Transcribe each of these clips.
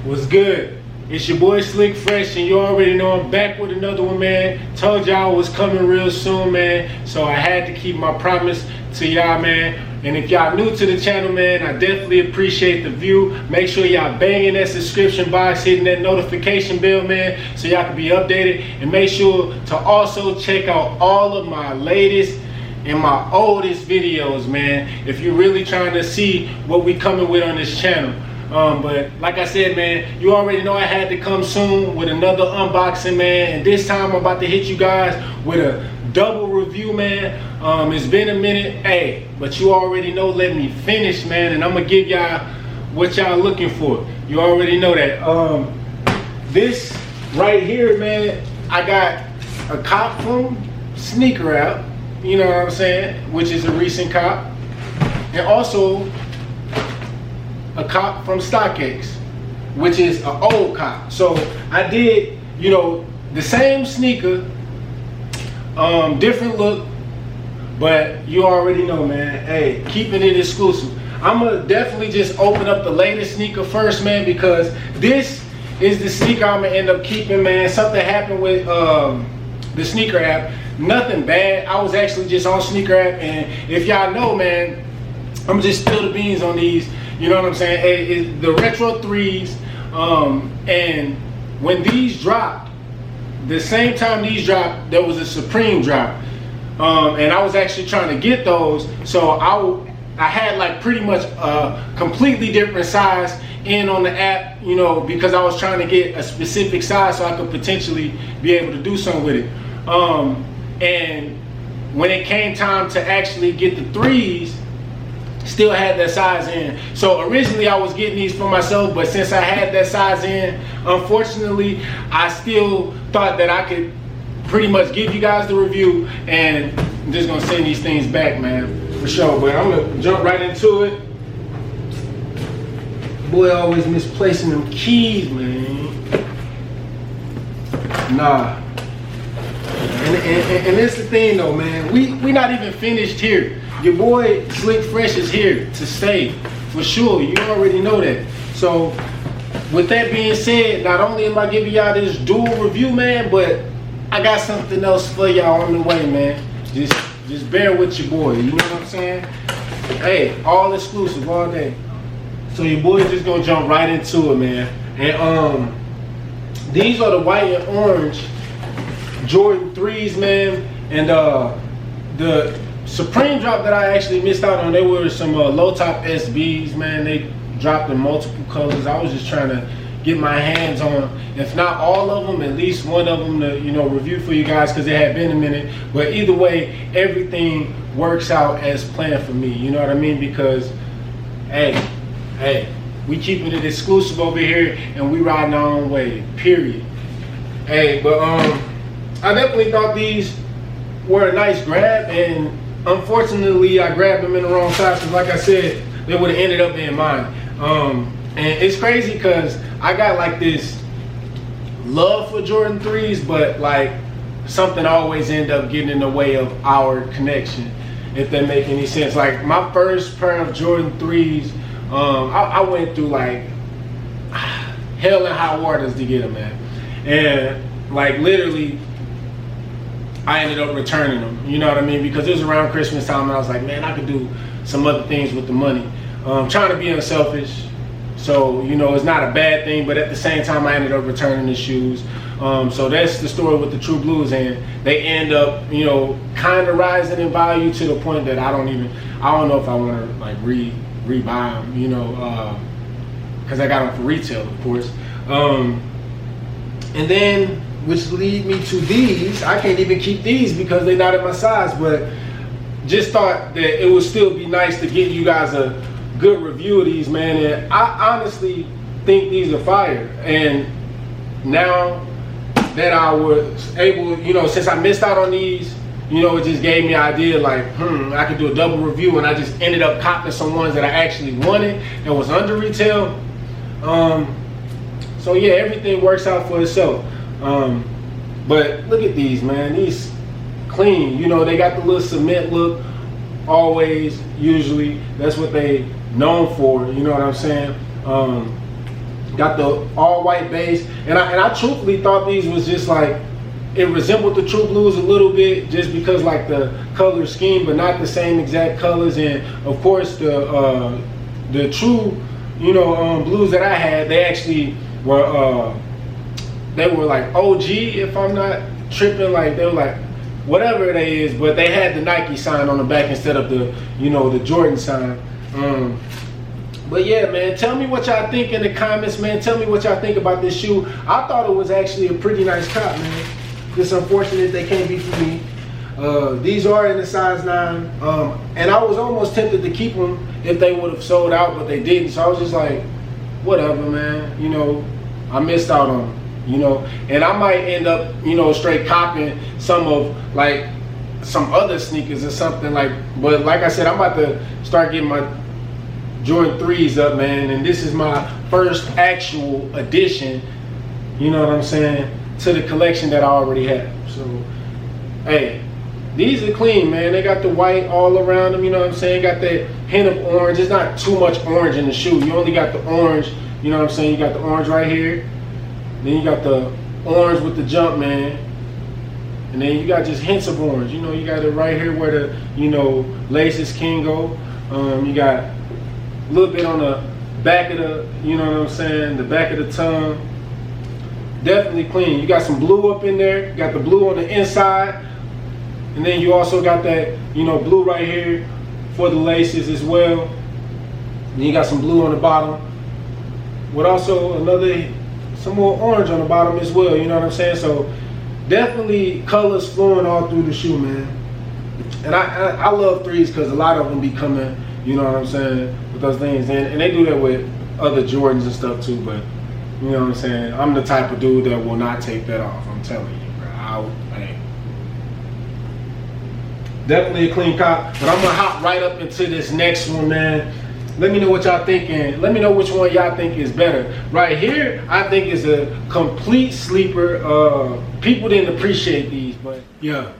What's good? It's your boy Slick Fresh, and you already know I'm back with another one, man. Told y'all I was coming real soon, man. So I had to keep my promise to y'all, man. And if y'all new to the channel, man, I definitely appreciate the view. Make sure y'all banging that subscription box, hitting that notification bell, man, so y'all can be updated. And make sure to also check out all of my latest and my oldest videos, man, if you're really trying to see what we coming with on this channel. But like I said, man, you already know I had to come soon with another unboxing, man. And this time I'm about to hit you guys with a double review, man. It's been a minute, hey, but you already know, let me finish, man. And I'm gonna give y'all what y'all looking for. You already know that. This right here, man, I got a cop from SNKRS APP, you know what I'm saying, which is a recent cop. And also a cop from StockX, which is an old cop. So I did, you know, the same sneaker, different look, but you already know, man, hey, keeping it exclusive. I'm gonna definitely just open up the latest sneaker first, man, because this is the sneaker I'm gonna end up keeping, man. Something happened with the SNKRS app. Nothing bad. I was actually just on SNKRS app, and if y'all know, man, I'm just spill the beans on these. You know what I'm saying? Hey, the Retro 3s, and when these dropped, the same time these dropped, there was a Supreme drop, and I was actually trying to get those. So I had like pretty much a completely different size in on the app, you know, because I was trying to get a specific size so I could potentially be able to do something with it. And when it came time to actually get the 3s, still had that size in. So originally I was getting these for myself, but since I had that size in, unfortunately, I still thought that I could pretty much give you guys the review, and I'm just gonna send these things back, man, for sure. But I'm gonna jump right into it. Boy, always misplacing them keys, man. Nah. And it's the thing though, man. We not even finished here. Your boy Slick Fresh is here to stay, for sure. You already know that. So, with that being said, not only am I giving y'all this dual review, man, but I got something else for y'all on the way, man. Just bear with your boy. You know what I'm saying? Hey, all exclusive all day. So your boy just gonna jump right into it, man. And these are the white and orange Jordan 3s, man. And the Supreme drop that I actually missed out on, they were some low top SBs, man. They dropped in multiple colors. I was just trying to get my hands on, if not all of them, at least one of them to, you know, review for you guys, because it had been a minute. But either way, everything works out as planned for me, you know what I mean? Because hey, we keeping it exclusive over here, and we riding our own way, period. Hey, but I definitely thought these were a nice grab, and unfortunately I grabbed them in the wrong size, because like I said, they would have ended up being mine. And it's crazy because I got like this love for Jordan 3s, but like something always end up getting in the way of our connection, if that make any sense. Like my first pair of Jordan 3s, I went through like hell and high waters to get them, man. And like literally I ended up returning them, you know what I mean? Because it was around Christmas time, and I was like, man, I could do some other things with the money. Trying to be unselfish, so, you know, it's not a bad thing, but at the same time, I ended up returning the shoes. So that's the story with the True Blues, and they end up, you know, kind of rising in value to the point that I don't know if I want to like rebuy them, you know, because I got them for retail, of course. And then, which lead me to these. I can't even keep these because they're not in my size, but just thought that it would still be nice to give you guys a good review of these, man. And I honestly think these are fire. And now that I was able, you know, since I missed out on these, you know, it just gave me an idea like, I could do a double review, and I just ended up copying some ones that I actually wanted that was under retail. So yeah, everything works out for itself. But look at these, man. These clean. You know, they got the little cement look. Always, usually, that's what they known for. You know what I'm saying? Got the all white base, and I truthfully thought these was just like, it resembled the True Blues a little bit, just because like the color scheme, but not the same exact colors. And of course the True, you know, blues that I had, they actually were like OG, if I'm not tripping. Like they were like whatever it is, but they had the Nike sign on the back instead of the, you know, the Jordan sign. But yeah, man, tell me what y'all think in the comments, man. Tell me what y'all think about this shoe. I thought it was actually a pretty nice cop, man. It's unfortunate they can't be for me. These are in the size 9, and I was almost tempted to keep them if they would have sold out, but they didn't. So I was just like, whatever, man. You know, I missed out on them, you know. And I might end up, you know, straight copping some of like some other sneakers or something like. But like I said, I'm about to start getting my Jordan 3s up, man. And this is my first actual addition, you know what I'm saying, to the collection that I already have. So, hey, these are clean, man. They got the white all around them, you know what I'm saying? Got that hint of orange. It's not too much orange in the shoe. You only got the orange, you know what I'm saying? You got the orange right here. Then you got the orange with the jump, man. And then you got just hints of orange. You know, you got it right here where the, you know, laces can go. You got a little bit on the back of the, you know what I'm saying, the back of the tongue. Definitely clean. You got some blue up in there. You got the blue on the inside. And then you also got that, you know, blue right here for the laces as well. Then you got some blue on the bottom. With also some more orange on the bottom as well, you know what I'm saying? So definitely colors flowing all through the shoe, man. And I love 3s because a lot of them be coming, you know what I'm saying, with those things. And they do that with other Jordans and stuff too, but you know what I'm saying? I'm the type of dude that will not take that off. I'm telling you, bro. Hey. Definitely a clean cop. But I'm gonna hop right up into this next one, man. Let me know what y'all thinking. Let me know which one y'all think is better. Right here, I think is a complete sleeper. People didn't appreciate these, but yeah.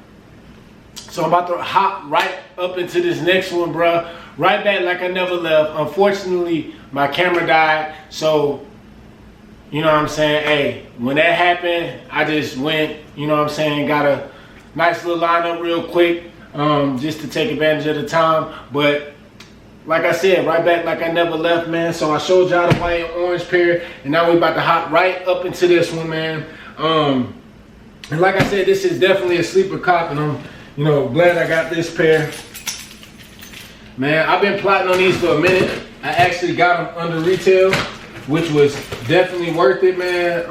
So I'm about to hop right up into this next one, bro. Right back like I never left. Unfortunately, my camera died, so you know what I'm saying? Hey, when that happened, I just went, you know what I'm saying, got a nice little lineup real quick, just to take advantage of the time. But like I said, right back like I never left, man. So I showed y'all the white and orange pair, and now we about to hop right up into this one, man. And like I said, this is definitely a sleeper cop, and I'm, you know, glad I got this pair. Man, I've been plotting on these for a minute. I actually got them under retail, which was definitely worth it, man.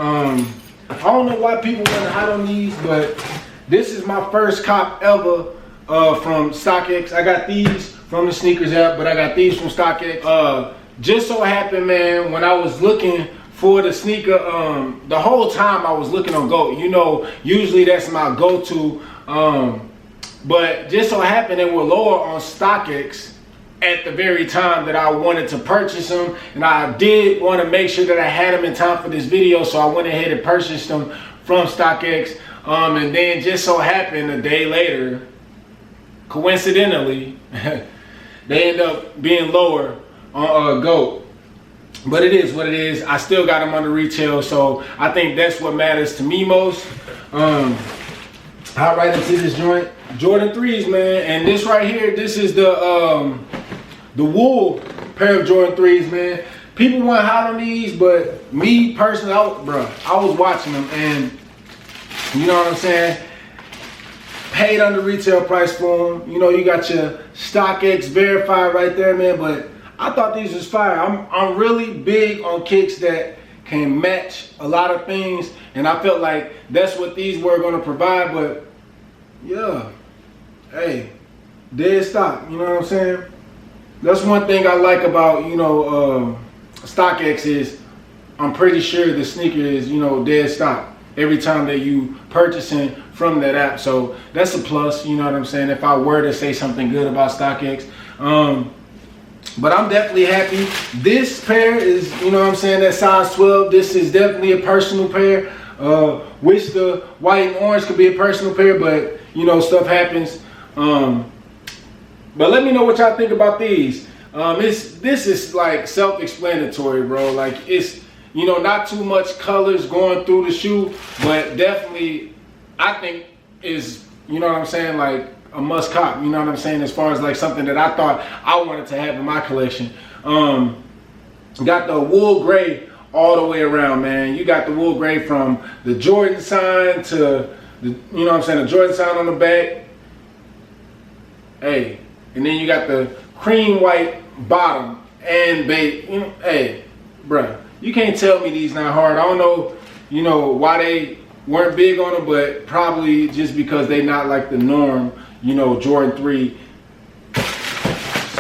I don't know why people want to hide on these, but this is my first cop ever from StockX. I got these from the SNKRS app, but I got these from StockX. Just so happened, man, when I was looking for the sneaker, the whole time I was looking on GOAT. You know, usually that's my go-to, but just so happened they were lower on StockX at the very time that I wanted to purchase them, and I did want to make sure that I had them in time for this video, so I went ahead and purchased them from StockX. And then just so happened a day later, coincidentally, they end up being lower on GOAT. But it is what it is. I still got them under retail, so I think that's what matters to me most. Hop right into this joint. Jordan 3s, man, and this right here, this is the wool pair of Jordan 3s, man. People want hot on these, but me personally, I was watching them, and you know what I'm saying? Paid under retail price for them. You know, you got your StockX verified right there, man, but I thought these was fire. I'm really big on kicks that can match a lot of things, and I felt like that's what these were going to provide. But yeah, hey, dead stock, you know what I'm saying? That's one thing I like about, you know, StockX is I'm pretty sure the sneaker is, you know, dead stock every time that you purchasing from that app. So that's a plus, you know what I'm saying, if I were to say something good about StockX. But I'm definitely happy. This pair is, you know what I'm saying, that size 12. This is definitely a personal pair. Wish the white and orange could be a personal pair, but you know, stuff happens. But let me know what y'all think about these. This is like self-explanatory, bro. Like it's You know, not too much colors going through the shoe, but definitely I think is, you know what I'm saying, like a must cop, you know what I'm saying, as far as like something that I thought I wanted to have in my collection. Got the wool gray all the way around, man. You got the wool gray from the Jordan sign to the, you know what I'm saying, the Jordan sign on the back. Hey, and then you got the cream white bottom and beige. You know, hey, bruh, you can't tell me these not hard. I don't know, you know, why they weren't big on them, but probably just because they not like the norm, you know, Jordan 3.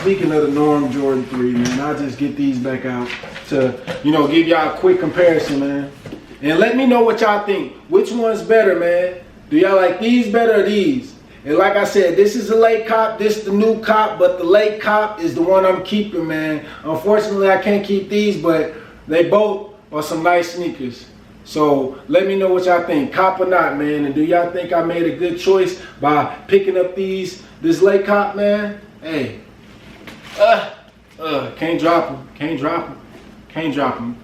Speaking of the norm Jordan 3, man, I'll just get these back out to, you know, give y'all a quick comparison, man. And let me know what y'all think. Which one's better, man? Do y'all like these better or these? And like I said, this is a late cop, this is the new cop, but the late cop is the one I'm keeping, man. Unfortunately, I can't keep these, but they both are some nice sneakers. So let me know what y'all think, cop or not, man. And do y'all think I made a good choice by picking up this late cop, man? Hey. Can't drop them, can't drop them, can't drop them.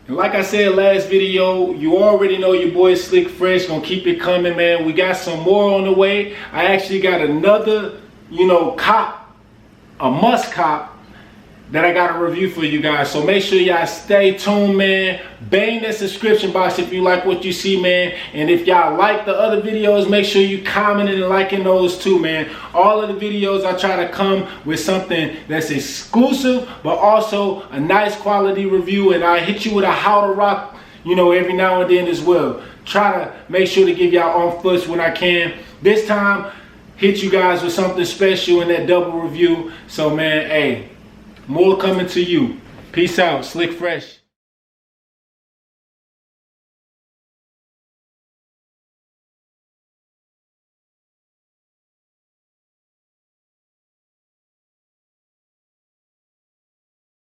And like I said last video, you already know your boy Slick Fresh gonna keep it coming, man. We got some more on the way. I actually got another, you know, cop, a must cop that I got a review for you guys. So make sure y'all stay tuned, man. Bang that subscription box if you like what you see, man. And if y'all like the other videos, make sure you commenting and liking those too, man. All of the videos, I try to come with something that's exclusive, but also a nice quality review. And I hit you with a how to rock, you know, every now and then as well. Try to make sure to give y'all on foots when I can. This time, hit you guys with something special in that double review. So, man, hey, more coming to you. Peace out, Slick Fresh.